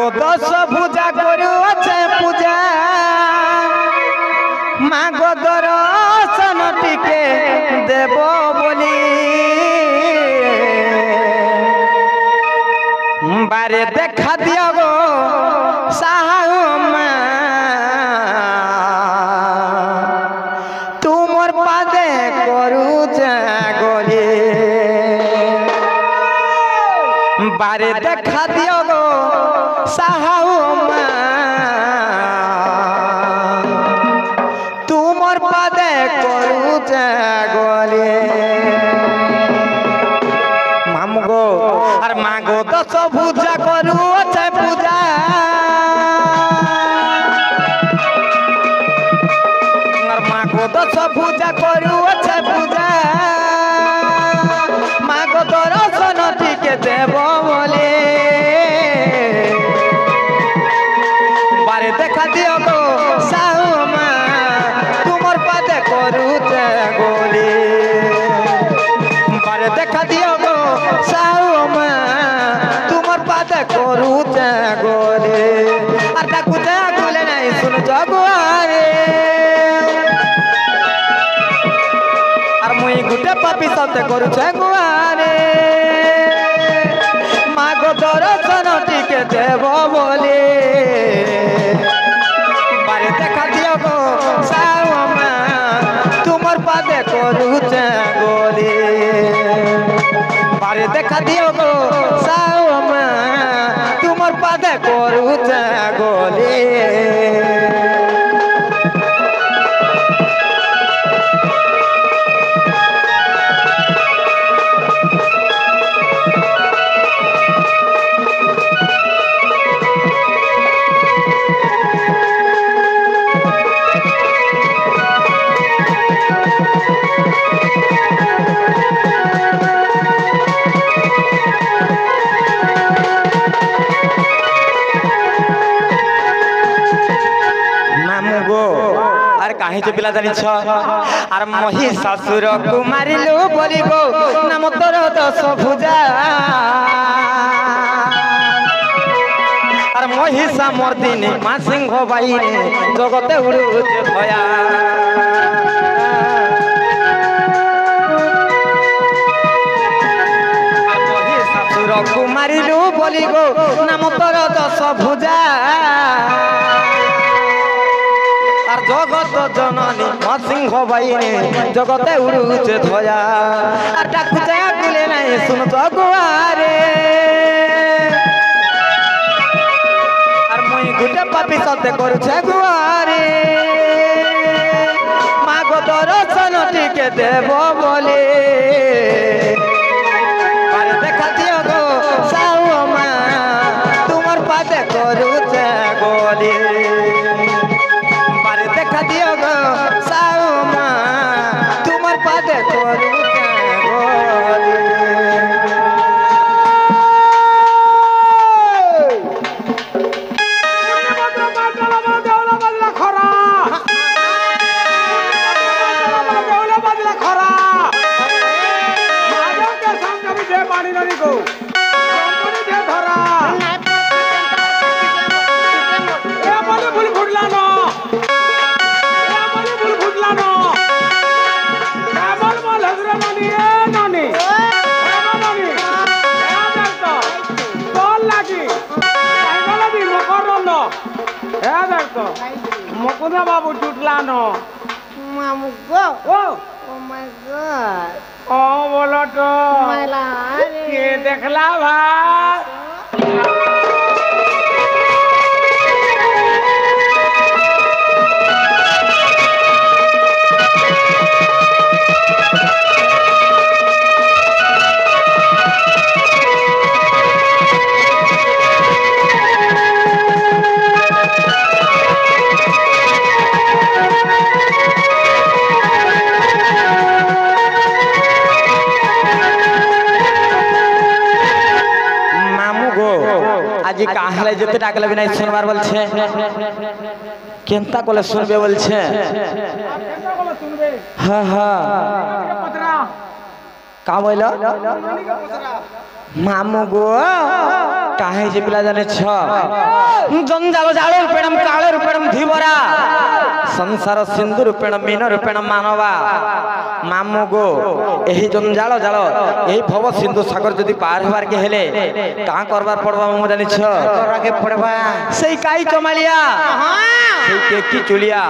মাগো দশ পূজা করুছে পূজা মাগো দর্শন টিকে দেব বলি বারে দেখা দিও গো সাহু মা তুমর পাদে করু জাগরে বারে দেখা দিও গো সাহু মা তুমর পাদে করু জাগরে মামু গো আর মাগো দশ পূজা করু পূজা আর মাগো দশ পূজা করু পূজা মাগো দর্শন টিকে দেব বলে বারে দেখা দিও গো সাহু মা তোমার পাদে করু গলি বারে দেখা দিও গো সাহু মা তোমার পাদে করু গলি আর ডাকু গুলে নাই শুন জগুয়ারে আর মুই গুটে পাপি সাথে করুছে গুয়ারে মাগো দর্শন টিকে দেব বলে বারে দেখা দিও গো সাহু মা তোমার পাদে করুছে গলি বারে দেখা দিও গো সাহু মা তোমার পাদে করুছে গলি কাহি যে পিলা জানিছ আর মহিষাসুর কু মারিলু বলি গো নাম তোর দশ ভুজা আর মহিষা মর্দিনী মা সিংহ বাইনে জগতে উড়ুছে ভয়া মহিষাসুর কু মারিলু বলি গো নাম তোর দশ ভুজা আর জগত জননী মা সিংহ বাইনে জগতে উড়ুছে ধয়া আর ডাকুছে গুলে নাই শুনছ গুয়ারে আর মুই গুটে পাপি সাথে করছে গুয়ারে মাগো দর্শন টিকে দেব বলে আরে দেখা দিও গো সাহু মা তোমার পাদে করুছে গলি দেখা দিও গো সাহু মা তোমার পাদে করু গলি Mukuna babu jutlano. Mamu go. Oh. Oh my God. Oh bolo to. My lord. Ye dekhla bhai. আজি কাহলে যেতে ডাকলে বিনা শুনবার বলছে কেনতা কলে শুনবে বলছে হ্যাঁ হ্যাঁ কা বইল मामू गो काहे जे पिला जाने छ जंजाल जाल रूपेणम काले रूपेणम धीवरा संसार सिंधु रूपेण मीन रूपेण मानवा मामू गो एही जंजाल जाल एही भव सिंधु सागर जदी पार होबार के हेले का करबार पड़बा मु जानि छ तोरा के पड़बा सेई काई चमालिया सेई टेकी चुलिया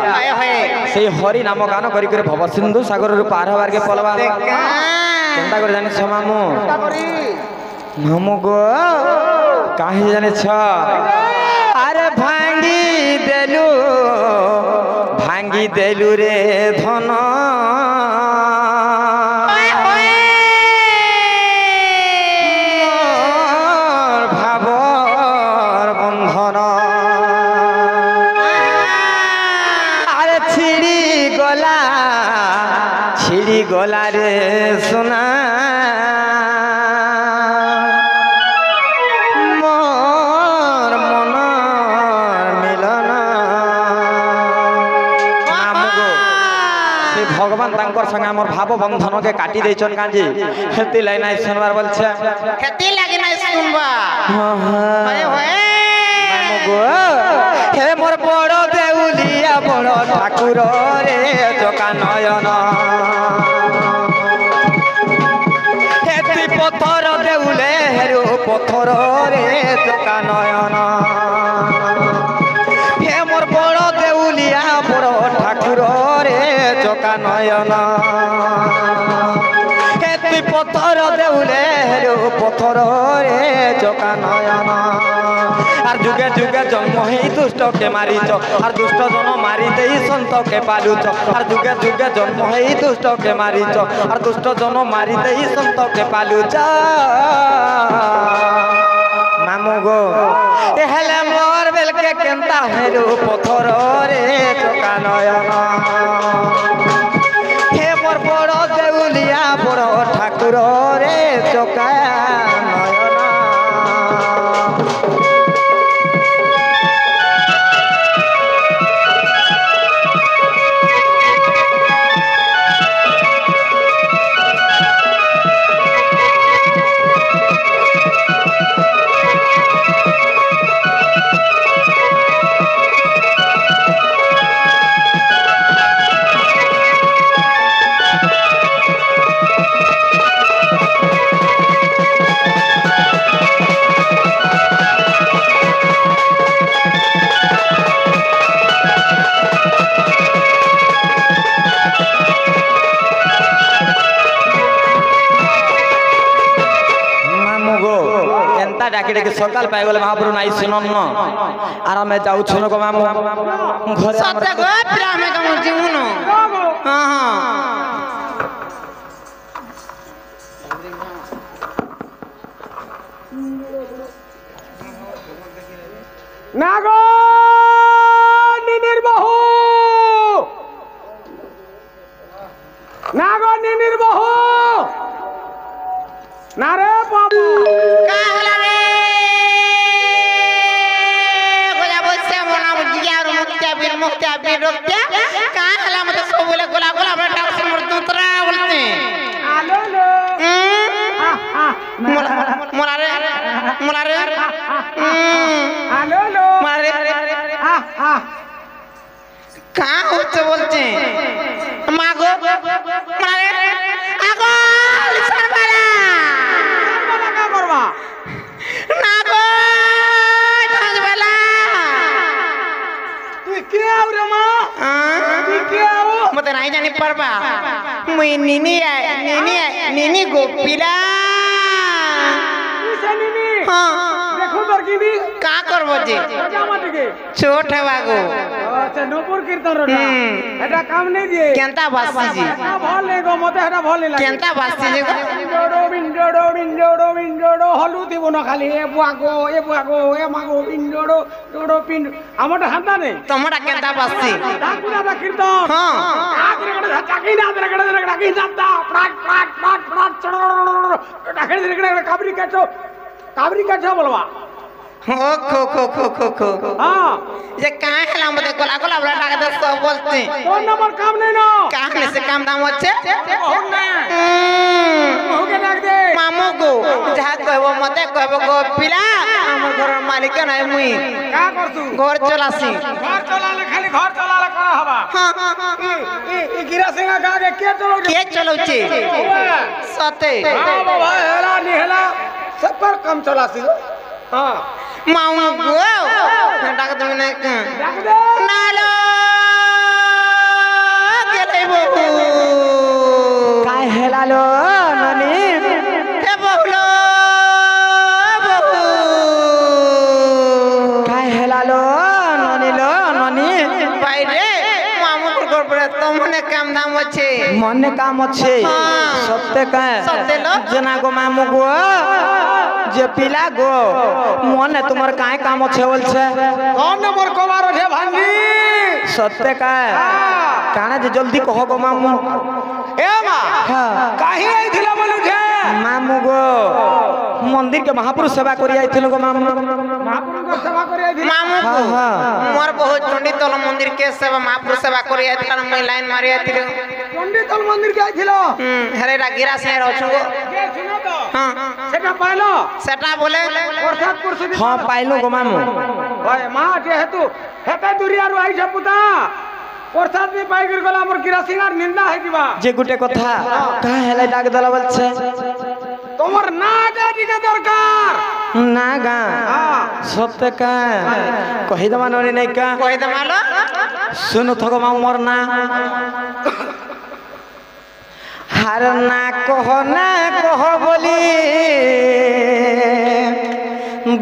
सेई हरि नाम गान करी करी भव सिंधु सागर रु पार होबार के पलवा केनता कर जानि छ मामू मामू गो काहे जाने छ अरे भांगी देलु रे धन भावर बंधन अरे छिड़ी गला रे सोना भगवान तांकर संग हमर भाव बंधन के काटी देछन काजी हेती लाइन आई सुनबार बोलछे खेती लागे ना सुनबा होए होए गो हे मोर बड़ देउलिया बड़ ठाकुर रे चका नयन हेती पत्थर देउले हेरो पत्थर रे चका नयन हे मोर बड़ देउलिया बड़ ठाकुर रे चका नयन हेती पत्थर देउले हेरो पत्थर रे चका नयन আর যুগে যুগে জন্ম হই দুষ্ট কে মারিছ আর দুষ্ট জন মারি দেই সন্ত কে পালুছ আর যুগে যুগে জন্ম হই দুষ্ট কে মারিছ আর দুষ্ট জন মারি দেই সন্ত কে পালুছ মামু গো এ হেলে মোর বেলকে কেনতা হেরু পথর রে চকা নয়ন হে মোর বড় দেউলিয়া বড় ঠাকুর রে চকা নয়ন डाके डाके सकाल पाए गले महाप्रभु नाई सुनन न आर हमें जाऊ छन को मामू घरे सत्य गो फिर हमें कम जीवन हां हां नागो निनिर बहु नागो निनिर बहु नारे बाबू का हला रे गोला बच्चा मोना बुझिया और मुक्त्या बीर रोक्त्या का हला मत सब बोले गोला गोला बड़ा टाप से मर दूतरा बोलते आलो लो मोरा रे आलो लो मारे का होते बोलते मागो मारे आगो सरबाला का करवा नागो सरबाला तू के आउ रे मां तू के आउ मते नहीं जानी परबा मुई नीनी गोपीला निनी हां देखो बरकीनी का करबो जे जामत के छोट है बागो अच्छा नूपुर कीर्तन रोटा एटा काम नहीं दिए केनता बासी जी एटा भल ले गो मते एटा भल लागे केनता बासी जी गो बिंडोडो हलु दिबो न खाली ए बुआगो ए मागो बिंडोडो डोडो पिंड हमटा हाता ने तमडा केनता बासी डाकुना दा कीर्तन हां आकरे कड़े चाकी ना दरे कड़े डाकी जाता प्राट डाकड़े दरे काबरी काटो बोलवा हो खो हां ये काहे हला मते गोला गोला बड़ा डाक दे सब बोलते कौन नंबर काम नहीं ना काहे से काम दाम होचे हो के डाक दे मामू गो जहा कहबो হব মতে কহব গো পিলা আমার ঘর মালিক নাই মুই কা করছু ঘর চলাসি ঘর চলালে খালি ঘর চলালে করা হবা ই গিরা সিংহ গাগে কে চলাউছে কে চলাউছে সতে বাবা হেলা নি হেলা सब पर कम चलासी हां माऊ गो डाक তুমি না डाक दे नालो गेलै बहु काय हेलालो ननी हे बहुलो बहु काय हेलालो ननीलो ननी भाई रे मामू घर पर तुमने काम दाम আছে মনে কাম আছে হ্যাঁ। সত্যি কায় সত্যি লো। জনা গো মামু গো যে পিলা গো মনে তোমার কায় কাম আছে বলছে कौन नंबर कमार है भांजी সত্যি কায় কানে যে জলদি কহ গো মামু ए मां হ্যাঁ काहे आइथिला बोलु छे मामू गो मंदिर के महापुरुष सेवा करी आइथिल गो मामू महापुरुष को सेवा करे आइथिला मामू हाँ, हाँ। मोर बहुत चंडी तल मंदिर के सेवा महापुरुष सेवा करी आइथिला मैं लाइन मारी आइथिलो पंडितल मंदिर के आइथिला हेरे रागिरा से रहछु गो के सुनो तो हां सेटा पाइलो सेटा बोले प्रसाद पुरसुदी हाँ पाइलु गो मामू ओए मां जे हेतु हेते दुरियारु आई छे पुता प्रसाद भी पाई गिर गला हमर गिरा सिंगार निंदा है दिबा जे गुटे कथा का हेला डाक दला बलछे तोमर ना गाडी के दरकार ना गा हां सत्य का कहि दमा ननी नै का कोई दमालो सुनु थगो मामू मोर ना हार ना कह बोली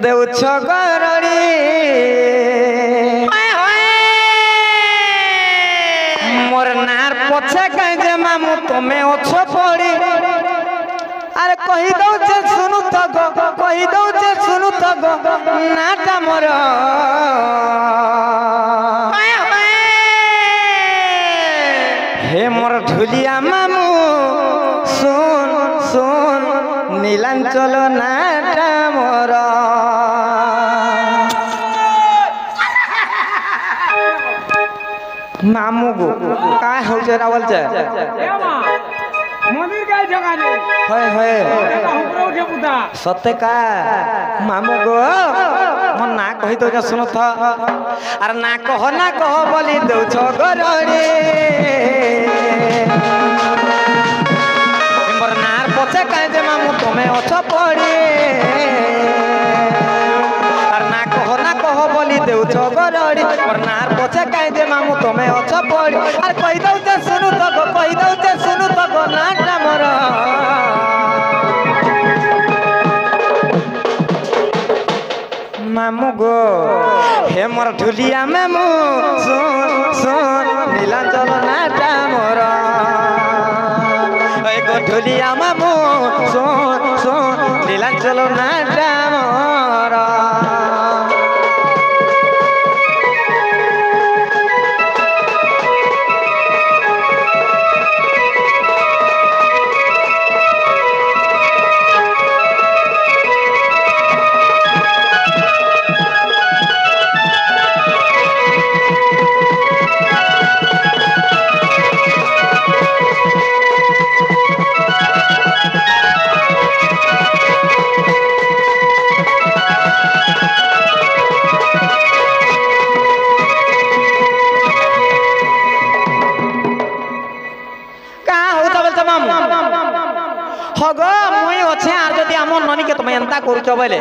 देउ छगरड़ी ओए होए मोर नार पछे कहि जे मामू तमे ओछो पड़ी अरे कहि दउ जे सुनु तगो कहि दउ जे सुनु तगो नाटा मोर ओए होए हे मोर ढुलिया मामू सुन सुन नीलांचल नाटा मोर मामू गो काय हो जे रावल जे ए मां मंदिर के जगह ने होय होय एटा हुकरो उठे पुता सत्य का मामू गो मन ना कहि तो जे सुनो था अरे ना कह बोली दउ छगरड़ी मोर नार पछे कहि जे मामू तमे ओछ पड़ी अरे ना कह बोली देउ छगरड़ी मोर नार पछे कहि जे मामू तमे ओछ पड़ी अरे कहि दउ जे सुनु तो कहि दउ जे सुनु तो नाटा मोर मामू गो हे मोर ढुलिया मामू सुन सुन नीलांचल नाटा मोर ए गो ढुलिया मामू सुन सुन नीलांचल नाटा मोर हगो मुई अच्छे आर जदि हमर ननी के तुम एंता करूछ बोले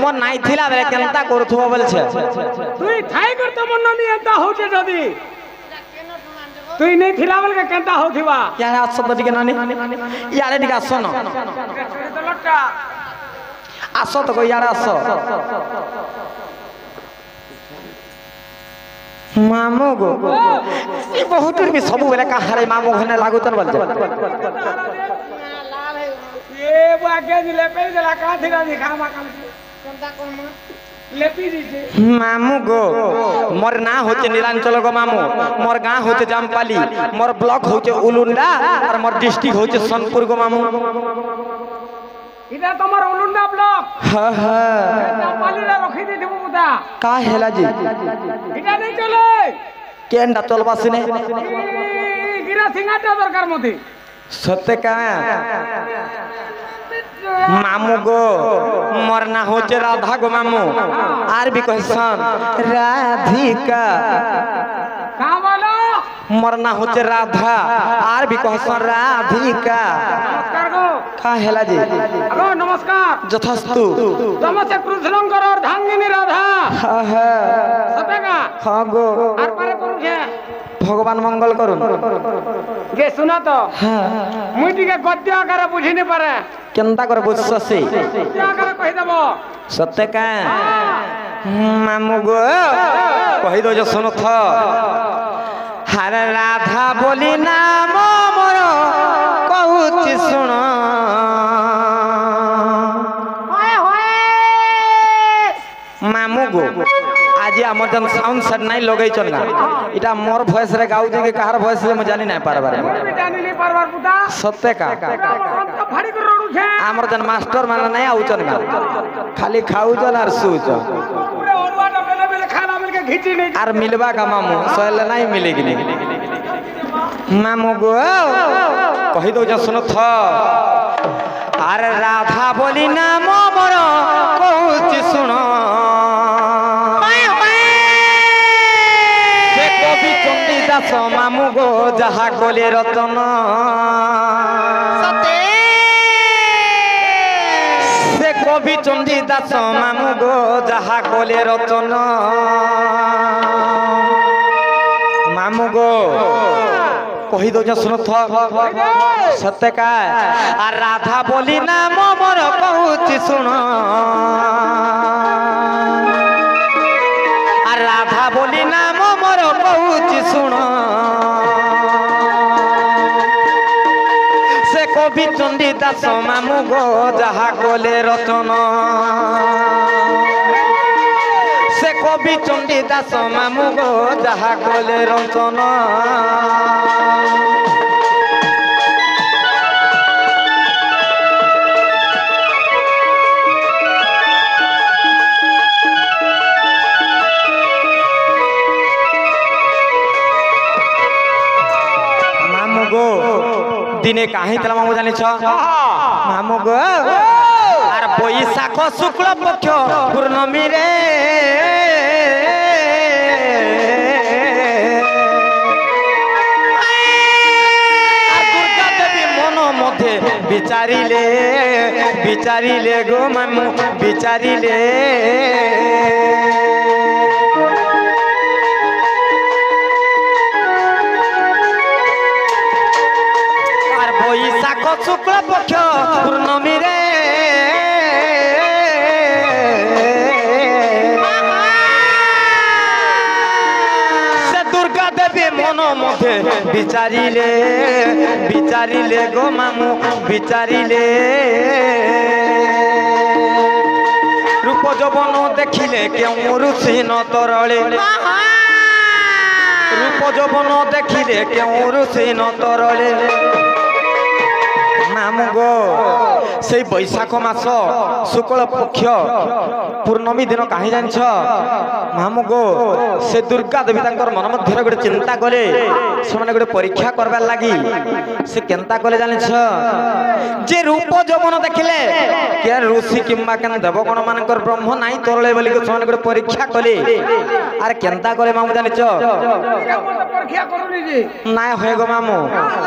मोर नाइ थिला बेले केनता करूथबो बोलछे তুই থাই করতে মন নি এতা হউছে যদি তুই নেই থিলা বল के केंता होथिबा यार आज शब्द दिके ननी यारे दिके आसो न तो लट्टा आसो तो को यार आसो मामू गो ई बहुत भी सब बेले कहारे मामू घने लागुतन बोलछे ये बागे दिले पे दिला का थिला दिखा मा काम केंता कोन लेपी दीजे मामू गो मोर ना होचे नीलांचल गो मामू मोर गां होचे जामपाली मोर ब्लॉक होचे उलुंडा और मोर डिस्ट्रिक्ट होचे सोनपुर गो मामू इदा तमर उलुंडा ब्लॉक हां हां जामपाली रे रखी दे देबो बुदा का हेला जी इदा नहीं चले केंडा चलबासिने गिरा सिंगाटा दरकार मते सत्य का मामू गो मोर ना होचे राधा गो मामू आर भी कहसन राधिका का बोलो मोर ना होचे राधा आर भी कहसन राधिका नमस्कार गो का हेला जी अगो नमस्कार যথস্তু तमसे कृष्णंकर और धांगिनी राधा हाँ हाँ सतेगा हाँ गो আর পারে করুছে ভগবান মঙ্গল করুন গে শুনা তো হ্যাঁ মুই টিকে গদ্য আকারে বুঝি নি পারে কেনতা করে বুঝছছি গদ্য আকারে কই দেব সত্যি কা মামু গো কহি দো যে শুনো থ হরে রাধা বলি নাম মোর কহুছি শুণ মামু গো আজি আমার যেন সাউন্ড সেট নাই লগাইছন না এটা মোর ভয়েস রে গাউ যে কাহার ভয়েস রে মই জানি নাই পারবার মুই জানি নি পারবার পুতা সত্যি কা অন্ত ভাড়ি করে রড়ুছে আমার যেন মাস্টার মানে নাই আউছন না খালি খাউছন আর শুছন পুরে অরুয়াটা বেলে বেলে খানা মিলকে ঘিচি নি আর মিলবা কা মামু সইলে নাই মিলে কি নি মামু গো কহি দো যে শুনো থ আরে রাধা বলি নাম মোর কহুছি শুণ সে কবি চণ্ডী দাস মামু গো যাহা গলে রতন সতে সে কবি চণ্ডী দাস মামু গো যাহা গলে রতন মামু গো কহি দো যে শুনো থ সত্য কা আর রাধা বলি নাম মোর কহুছি শুণ আর রাধা বলি নাম মোর কহুছি শুণ সে কবি চণ্ডী দাস মামু গো যাহা গলে রতন সে কবি চণ্ডী দাস মামু গো যাহা গলে রতন দিনে কাহি তেলা মামু জানিছ মামু গো আর বৈশাখ শুক্ল পক্ষ পূর্ণমী রে আর দুর্গা দেবী মন মধ্যে বিচারিলে বিচারিলে গো মামু বিচারিলে বৈশাখ শুক্ল পক্ষ পূর্ণমী রে সে দুর্গা দেবী মন মধ্যে বিচারিলে বিচারিলে গো মামু বিচারিলে রূপ যৌবন দেখিলে কেউ ঋষি নতরলে রূপ যৌবন দেখিলে কেউ ঋষি নতরলে মামু গো সেই বৈশাখ মাস শুক্ল পক্ষ পূর্ণমী দিন কাহি জানিছ মামু গো সে দুর্গা দেবী তাঙ্কর মন মধ্যে গোটে চিন্তা কলে সেমানে গোটে পরীক্ষা করবার লাগি সে কেনতা কলে জানিছ যে রূপ যৌবন দেখিলে কে ঋষি কিংবা কেন দেবগণ মানকর ব্রহ্ম নাই তরলে বলি সেমানে গোটে পরীক্ষা কলে আর কেনতা কলে মামু জানিছ পরীক্ষা করুনি জি নাই হয়ে গো মামু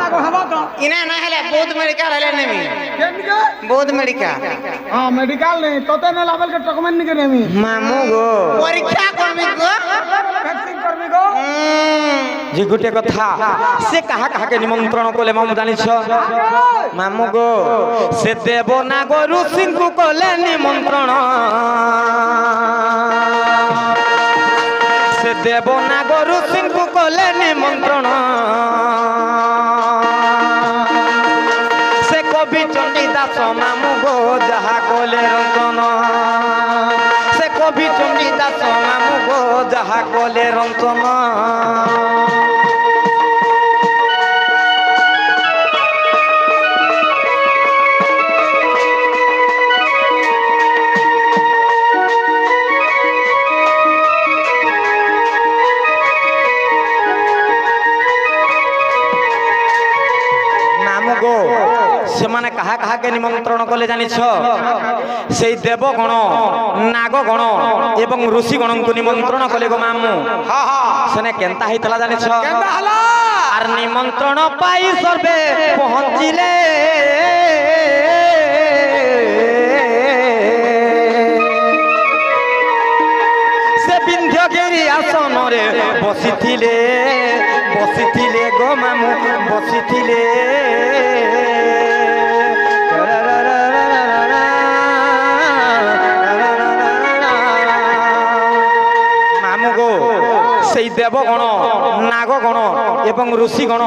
লাগো হবা তো ইনা না হেলে বহুত মেডিকেল হেলে নেমি কেনকে বহুত মেডিকেল हां मेडिकल नहीं तोते ने लेवल के डॉक्यूमेंट नहीं करे मी মামু গো পরীক্ষা করবি গো वैक्सीन करबी गो যে গোটে কথা সে কাহা কাহাকে নিমন্ত্রণ কলে মামু জানিছ মামু গো সে দেব না গো ঋষিଙ୍କୁ কলে নিমন্ত্রণ সে দেব না গো ঋষিଙ୍କୁ কলে নিমন্ত্রণ সে কবি চণ্ডী দাস মামু গো যাহা কলে রতন সে কবি চণ্ডী দাস মামু গো যাহা কলে রতন मामू गो से माने कहा कहा के কাহাকে নিমন্ত্রণ কলে জানিছ সেই দেবগণ নাগগণ এবং ঋষিগণଙ୍କୁ নিমন্ত্রণ কলে গো মামু সেনে কেন্তা হইতলা জানিছ আর নিমন্ত্রণ পাই সর্বে পৌঁছিলে সে বিন্ধ্যগিরি আসনরে বসিছিলে বসিছিলে গো মামু বসিছিলে মামু গো সেই দেবগণ নাগগণ এবং ঋষিগণ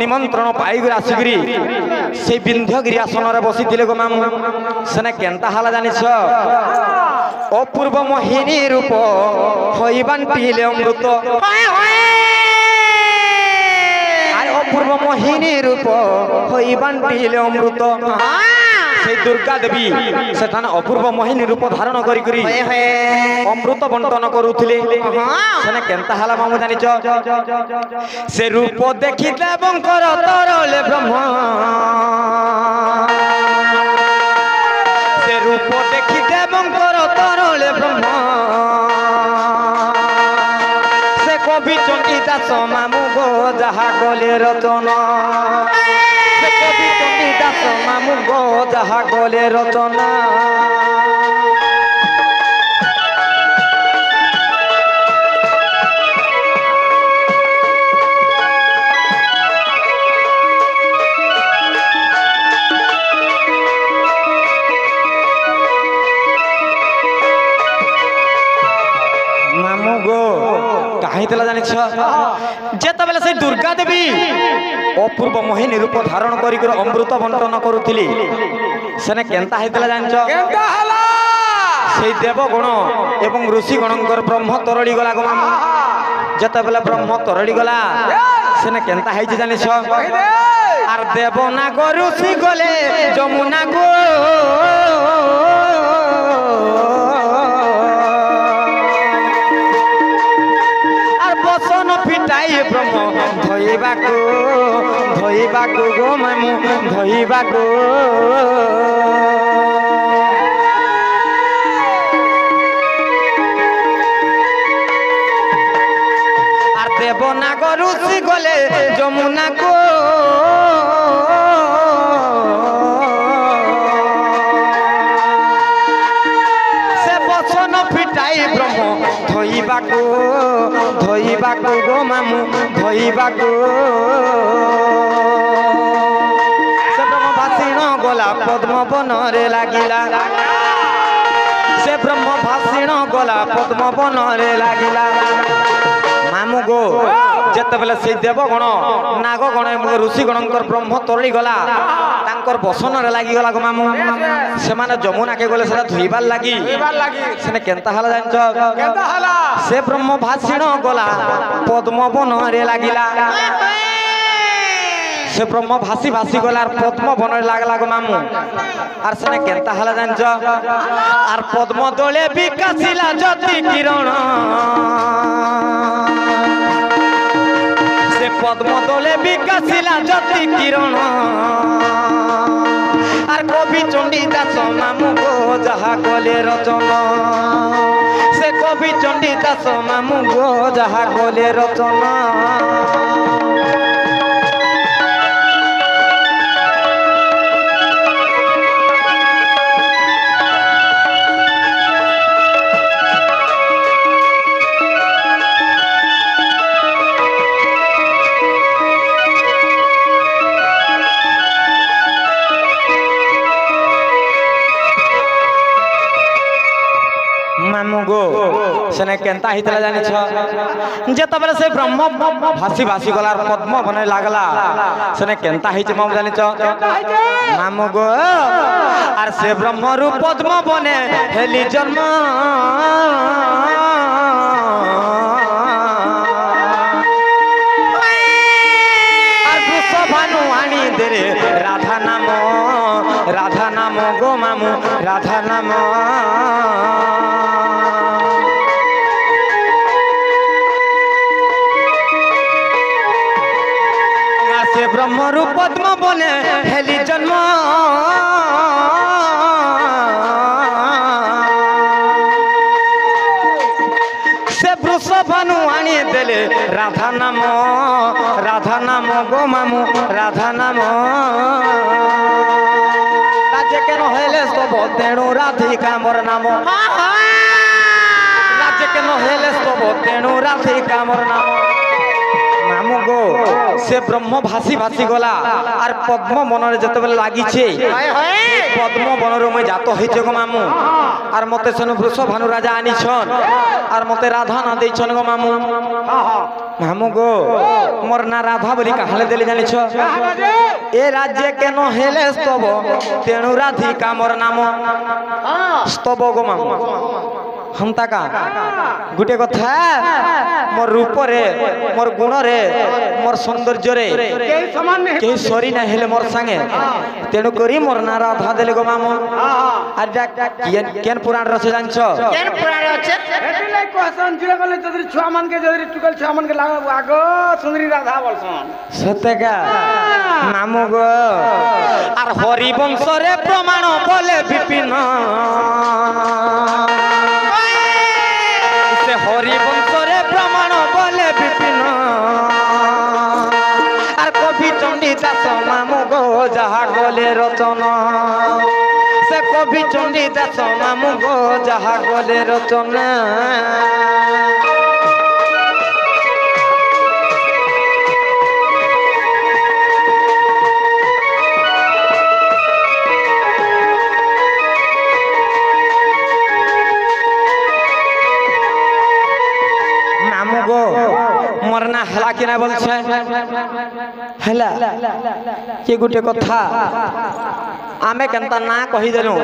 নিমন্ত্রণ পাইগরি আসিগরি সেই বিন্ধ্যগিরি আসনরে বসিছিলে গো মামু সেনে কেন্তা হালা জানিছ অপূর্ব মোহিনী রূপ হইবান্টিলে অমৃত অপূর্ব মোহিনী রূপ হইবান্টিলে অমৃত সেই দুর্গা দেবী সেখানে অপূর্ব মোহিনী রূপ ধারণ করি করি অমৃত বন্টন করুଥିଲେ সেনে কেন্তা হালা মামু জানিছ সে রূপ দেখি দেবঙ্কর তরলে ব্রহ্ম সে রূপ দেখি দেবঙ্কর তরলে ব্রহ্ম সে কবি চণ্ডীদাস মামু গো যাহা গলে রচনা সে কবি চণ্ডীদাস মামু গো যাহা গলে রচনা কাহিতলা জানিছ যেতবেলে সেই দুর্গা দেবী অপূর্ব মোহিনী রূপ ধারণ করি অমৃত বন্টন করুଥିଲି সেনে কেন্তা হইতলা জানিছ সেই দেবগণ এবং ঋষিগণଙ୍କର ব্রহ্ম তরଳି গলা গো মামু যেতবেলে ব্রহ্ম তরଳି গলা সেনে কেন্তা হইছে জানিছ আর দেবনাগ ঋষি গলে যমুনা গো পিটাই ব্রহ্ম ধইবাকু গো মামু ধইবাকু আর দেবনাগ ঋষি গলে যমুনা গো সে বচন পিটাই ব্রহ্ম ধইবাকু ধইবাকু গো মামু ধইবাকু সে ব্রহ্ম ভাষিণ গলা পদ্ম বনরে লাগিলা সে ব্রহ্ম ভাষিণ গলা পদ্ম বনরে লাগিলা মামু গো যেতবেলে সেই দেবগণ নাগগণ এবং ঋষিগণଙ୍କର ব্রহ্ম তরଳି গলা ତାଙ୍କର ବସନରେ ଲାଗିଗଲା ଗো ମାମୁ ସେମାନେ ଯମୁନାକେ ଗଲେ ସେଟା ଧୋଇବାର ଲାଗି ସେନେ କେନ୍ତା ହେଲା ଜାଣିଛ ସେ ବ୍ରହ୍ମ ଭାଷିଣ ଗଲା ପଦ୍ମ ବନରେ ଲାଗିଲା সে ব্রহ্ম ভাসি ভাসি গলার পদ্ম বনের লাগলা গো মামু আর সেনে কেন্তা হলা জানছ আর পদ্ম দোলে বিকাশিলা জ্যোতি কিরণ সে পদ্ম দোলে বিকাশিলা জ্যোতি কিরণ আর কবি চণ্ডীদাস মামু গো যাহা কলে রচনা সে কবি চণ্ডীদাস মামু গো যাহা কলে রচনা সেনে কেন্তা হইতলা জানিছ যেতবেলে সে ব্রহ্ম ভাসি ভাসি গলার পদ্ম বনে লাগলা সেনে কেন্তা হইছে মামু জানিছ মামু গো আর সে ব্রহ্মরূ পদ্ম বনে হেলি জন্ম আর বৃষভানু আনি দেরে রাধা নাম গো মামু রাধা নাম সে ব্রহ্মরূ পদ্ম বনে হেলি জন্ম দেলে রাধা নাম গো মামু রাধা নাম রাজ্যে কেন হেলে স্তব তেণু রাধিকা মোর নাম রাজ্যে কেন হেলে স্তব তেণু রাধিকা মোর নাম মামু গো সে ব্রহ্ম ভাসি ভাসি গলা আর পদ্ম বনরে যেতবেলে লাগিছে পদ্ম বনরে মই জাত হইছে গো মামু আর মতে সেনু বৃষ ভানু রাজা আনিছন আর মতে রাধা না দেইছন গো মামু মামু গো মোর না রাধা বলি কাহালে দেলি জানিছ এ রাজ্যে কেন হেলে স্তব তেণু রাধিকা মোর নাম স্তব গো মামু হন্তাকা গুটে কথা মোর রূপরে মোর গুণরে মোর সৌন্দর্যরে কেউ সরি না হেলে মোর সাঙ্গে তেণু করি মোর না রাধা দেলে গো মামু আর কেন পুরাণ রছে জানছ কেন পুরাণ আছে এটি লাই কোহসন ছিল বলে যদি ছুয়া মানকে যদি টুকল ছুয়া মানকে লাগাবো আগ সুন্দরী রাধা বলছন সত্যকা মামু গো আর হরিবংশরে প্রমাণ বলে বিপিন সে হরিবংশরে প্রমাণ বলে বিপিন আর কবি চণ্ডী দাস মামু গো যাহা গলে রচন সে কবি চণ্ডী দাস মামু গো যাহা গলে রচন মরনা হেলা কিনা বলছে হেলা কি গুটে কথা আমি কেনতা না কহি দেলু